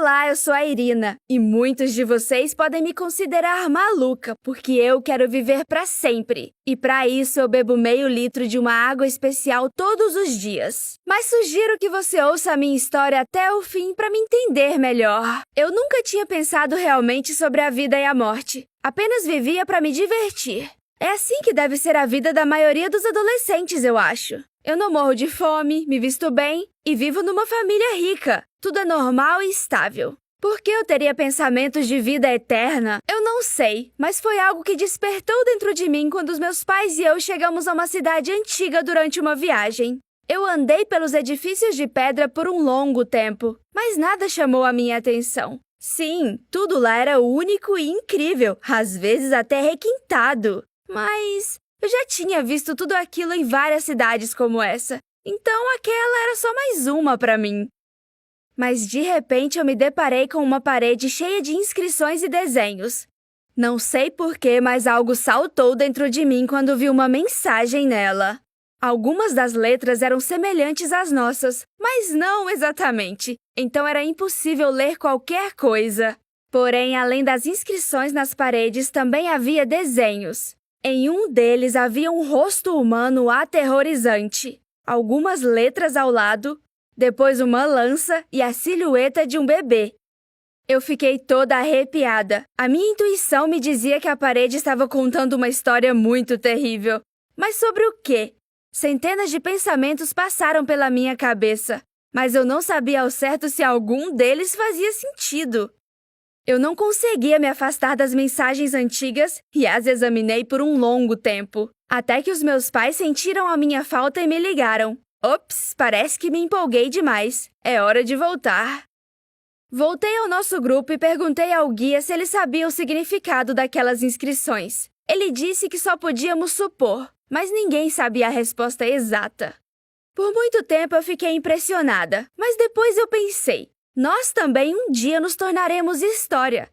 Olá, eu sou a Irina, e muitos de vocês podem me considerar maluca, porque eu quero viver para sempre. E para isso eu bebo meio litro de uma água especial todos os dias. Mas sugiro que você ouça a minha história até o fim para me entender melhor. Eu nunca tinha pensado realmente sobre a vida e a morte. Apenas vivia para me divertir. É assim que deve ser a vida da maioria dos adolescentes, eu acho. Eu não morro de fome, me visto bem e vivo numa família rica. Tudo é normal e estável. Por que eu teria pensamentos de vida eterna? Eu não sei, mas foi algo que despertou dentro de mim quando os meus pais e eu chegamos a uma cidade antiga durante uma viagem. Eu andei pelos edifícios de pedra por um longo tempo, mas nada chamou a minha atenção. Sim, tudo lá era único e incrível, às vezes até requintado. Mas eu já tinha visto tudo aquilo em várias cidades como essa, então aquela era só mais uma para mim. Mas de repente eu me deparei com uma parede cheia de inscrições e desenhos. Não sei porquê, mas algo saltou dentro de mim quando vi uma mensagem nela. Algumas das letras eram semelhantes às nossas, mas não exatamente, então era impossível ler qualquer coisa. Porém, além das inscrições nas paredes, também havia desenhos. Em um deles havia um rosto humano aterrorizante, algumas letras ao lado, depois uma lança e a silhueta de um bebê. Eu fiquei toda arrepiada. A minha intuição me dizia que a parede estava contando uma história muito terrível. Mas sobre o quê? Centenas de pensamentos passaram pela minha cabeça, mas eu não sabia ao certo se algum deles fazia sentido. Eu não conseguia me afastar das mensagens antigas e as examinei por um longo tempo, até que os meus pais sentiram a minha falta e me ligaram. Ops, parece que me empolguei demais. É hora de voltar. Voltei ao nosso grupo e perguntei ao guia se ele sabia o significado daquelas inscrições. Ele disse que só podíamos supor, mas ninguém sabia a resposta exata. Por muito tempo eu fiquei impressionada, mas depois eu pensei, nós também um dia nos tornaremos história.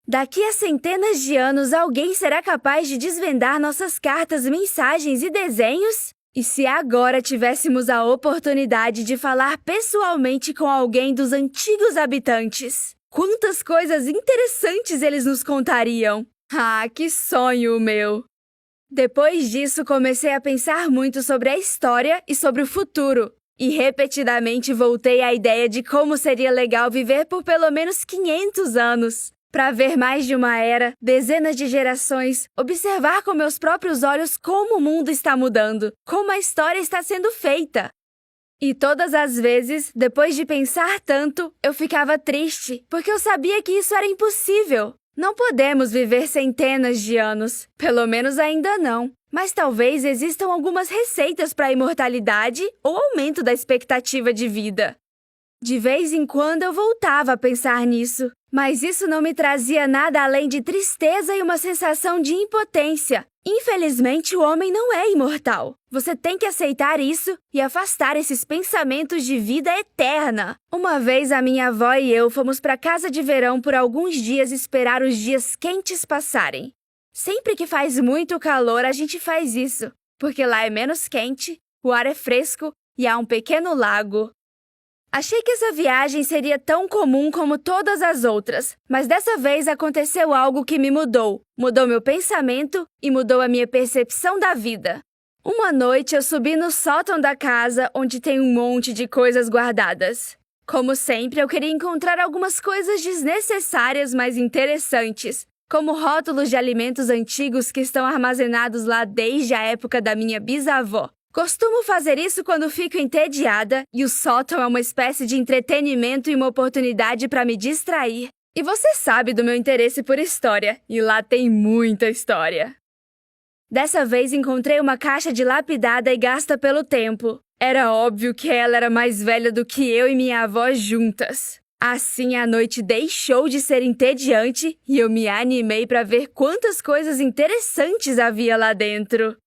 Daqui a centenas de anos alguém será capaz de desvendar nossas cartas, mensagens e desenhos? E se agora tivéssemos a oportunidade de falar pessoalmente com alguém dos antigos habitantes? Quantas coisas interessantes eles nos contariam! Ah, que sonho meu! Depois disso, comecei a pensar muito sobre a história e sobre o futuro. E repetidamente voltei à ideia de como seria legal viver por pelo menos 500 anos. Para ver mais de uma era, dezenas de gerações, observar com meus próprios olhos como o mundo está mudando, como a história está sendo feita. E todas as vezes, depois de pensar tanto, eu ficava triste, porque eu sabia que isso era impossível. Não podemos viver centenas de anos, pelo menos ainda não. Mas talvez existam algumas receitas para a imortalidade ou aumento da expectativa de vida. De vez em quando eu voltava a pensar nisso, mas isso não me trazia nada além de tristeza e uma sensação de impotência. Infelizmente, o homem não é imortal. Você tem que aceitar isso e afastar esses pensamentos de vida eterna. Uma vez a minha avó e eu fomos para casa de verão por alguns dias esperar os dias quentes passarem. Sempre que faz muito calor, a gente faz isso, porque lá é menos quente, o ar é fresco e há um pequeno lago. Achei que essa viagem seria tão comum como todas as outras, mas dessa vez aconteceu algo que me mudou. Mudou meu pensamento e mudou a minha percepção da vida. Uma noite eu subi no sótão da casa, onde tem um monte de coisas guardadas. Como sempre, eu queria encontrar algumas coisas desnecessárias, mas interessantes, como rótulos de alimentos antigos que estão armazenados lá desde a época da minha bisavó. Costumo fazer isso quando fico entediada e o sótão é uma espécie de entretenimento e uma oportunidade para me distrair. E você sabe do meu interesse por história, e lá tem muita história. Dessa vez encontrei uma caixa dilapidada e gasta pelo tempo. Era óbvio que ela era mais velha do que eu e minha avó juntas. Assim a noite deixou de ser entediante e eu me animei para ver quantas coisas interessantes havia lá dentro.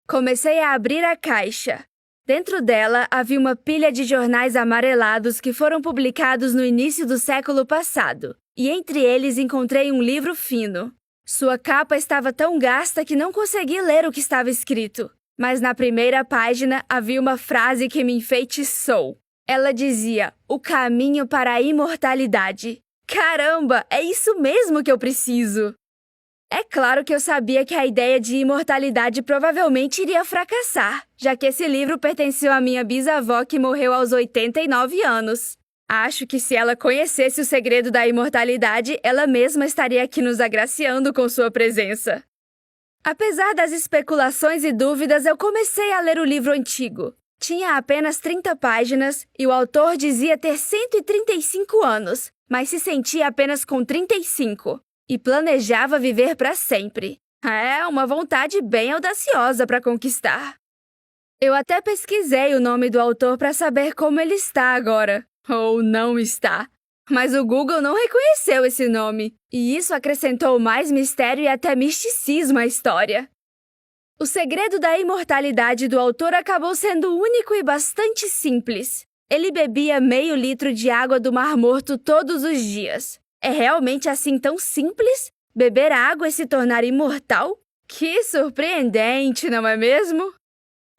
Comecei a abrir a caixa. Dentro dela havia uma pilha de jornais amarelados que foram publicados no início do século passado. E entre eles encontrei um livro fino. Sua capa estava tão gasta que não consegui ler o que estava escrito. Mas na primeira página havia uma frase que me enfeitiçou. Ela dizia: o caminho para a imortalidade. Caramba, é isso mesmo que eu preciso! É claro que eu sabia que a ideia de imortalidade provavelmente iria fracassar, já que esse livro pertenceu à minha bisavó que morreu aos 89 anos. Acho que se ela conhecesse o segredo da imortalidade, ela mesma estaria aqui nos agraciando com sua presença. Apesar das especulações e dúvidas, eu comecei a ler o livro antigo. Tinha apenas 30 páginas e o autor dizia ter 135 anos, mas se sentia apenas com 35 e planejava viver para sempre. É uma vontade bem audaciosa para conquistar. Eu até pesquisei o nome do autor para saber como ele está agora. Ou não está. Mas o Google não reconheceu esse nome, e isso acrescentou mais mistério e até misticismo à história. O segredo da imortalidade do autor acabou sendo único e bastante simples. Ele bebia meio litro de água do Mar Morto todos os dias. É realmente assim tão simples? Beber água e se tornar imortal? Que surpreendente, não é mesmo?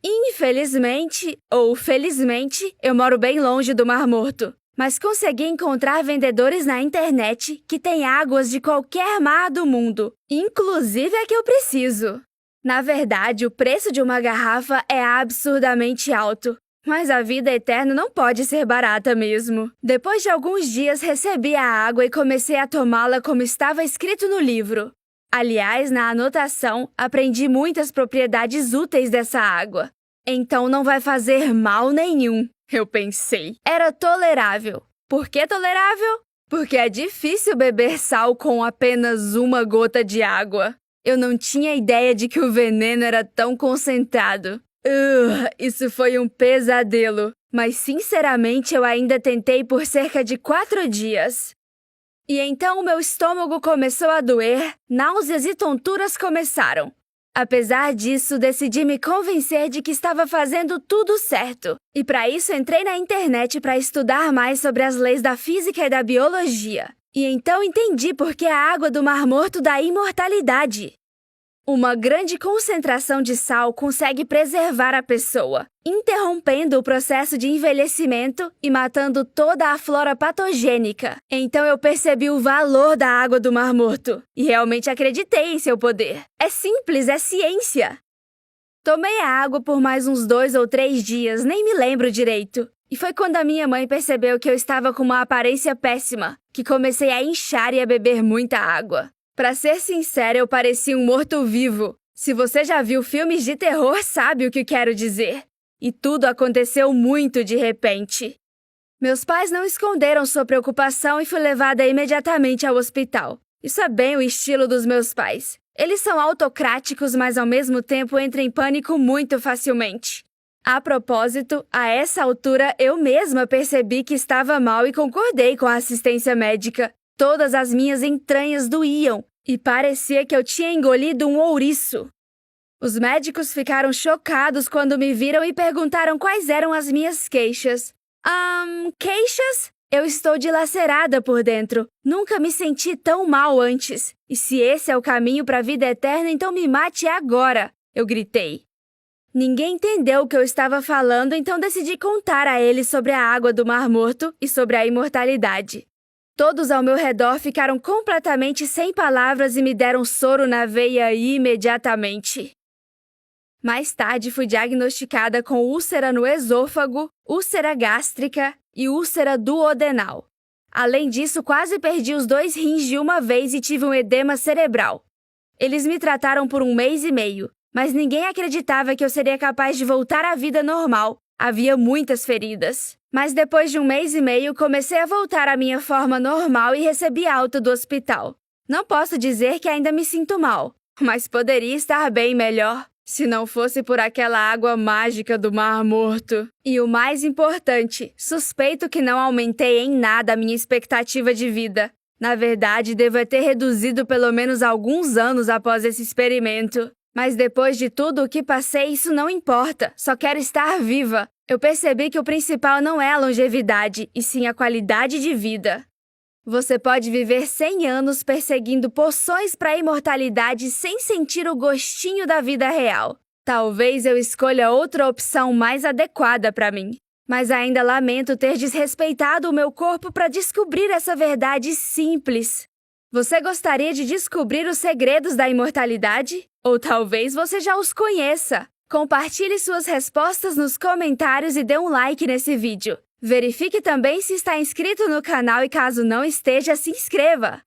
Infelizmente, ou felizmente, eu moro bem longe do Mar Morto, mas consegui encontrar vendedores na internet que têm águas de qualquer mar do mundo, inclusive a que eu preciso. Na verdade, o preço de uma garrafa é absurdamente alto, mas a vida eterna não pode ser barata mesmo. Depois de alguns dias, recebi a água e comecei a tomá-la como estava escrito no livro. Aliás, na anotação, aprendi muitas propriedades úteis dessa água. Então não vai fazer mal nenhum, eu pensei. Era tolerável. Por que tolerável? Porque é difícil beber sal com apenas uma gota de água. Eu não tinha ideia de que o veneno era tão concentrado. Isso foi um pesadelo. Mas sinceramente eu ainda tentei por cerca de 4 dias. E então o meu estômago começou a doer, náuseas e tonturas começaram. Apesar disso, decidi me convencer de que estava fazendo tudo certo. E para isso entrei na internet para estudar mais sobre as leis da física e da biologia. E então entendi por que a água do Mar Morto dá imortalidade. Uma grande concentração de sal consegue preservar a pessoa, interrompendo o processo de envelhecimento e matando toda a flora patogênica. Então eu percebi o valor da água do Mar Morto e realmente acreditei em seu poder. É simples, é ciência. Tomei a água por mais uns 2 ou 3 dias, nem me lembro direito. E foi quando a minha mãe percebeu que eu estava com uma aparência péssima, que comecei a inchar e a beber muita água. Pra ser sincera, eu parecia um morto-vivo. Se você já viu filmes de terror, sabe o que quero dizer. E tudo aconteceu muito de repente. Meus pais não esconderam sua preocupação e fui levada imediatamente ao hospital. Isso é bem o estilo dos meus pais. Eles são autocráticos, mas ao mesmo tempo entram em pânico muito facilmente. A propósito, a essa altura eu mesma percebi que estava mal e concordei com a assistência médica. Todas as minhas entranhas doíam e parecia que eu tinha engolido um ouriço. Os médicos ficaram chocados quando me viram e perguntaram quais eram as minhas queixas. Queixas? Eu estou dilacerada por dentro. Nunca me senti tão mal antes. E se esse é o caminho para a vida eterna, então me mate agora, eu gritei. Ninguém entendeu o que eu estava falando, então decidi contar a eles sobre a água do Mar Morto e sobre a imortalidade. Todos ao meu redor ficaram completamente sem palavras e me deram soro na veia imediatamente. Mais tarde fui diagnosticada com úlcera no esôfago, úlcera gástrica e úlcera duodenal. Além disso, quase perdi os 2 rins de uma vez e tive um edema cerebral. Eles me trataram por 1 mês e meio, mas ninguém acreditava que eu seria capaz de voltar à vida normal. Havia muitas feridas. Mas depois de 1 mês e meio, comecei a voltar à minha forma normal e recebi alta do hospital. Não posso dizer que ainda me sinto mal, mas poderia estar bem melhor, se não fosse por aquela água mágica do Mar Morto. E o mais importante, suspeito que não aumentei em nada a minha expectativa de vida. Na verdade, devo ter reduzido pelo menos alguns anos após esse experimento. Mas depois de tudo o que passei, isso não importa, só quero estar viva. Eu percebi que o principal não é a longevidade, e sim a qualidade de vida. Você pode viver 100 anos perseguindo poções para a imortalidade sem sentir o gostinho da vida real. Talvez eu escolha outra opção mais adequada para mim. Mas ainda lamento ter desrespeitado o meu corpo para descobrir essa verdade simples. Você gostaria de descobrir os segredos da imortalidade? Ou talvez você já os conheça. Compartilhe suas respostas nos comentários e dê um like nesse vídeo. Verifique também se está inscrito no canal e caso não esteja, se inscreva!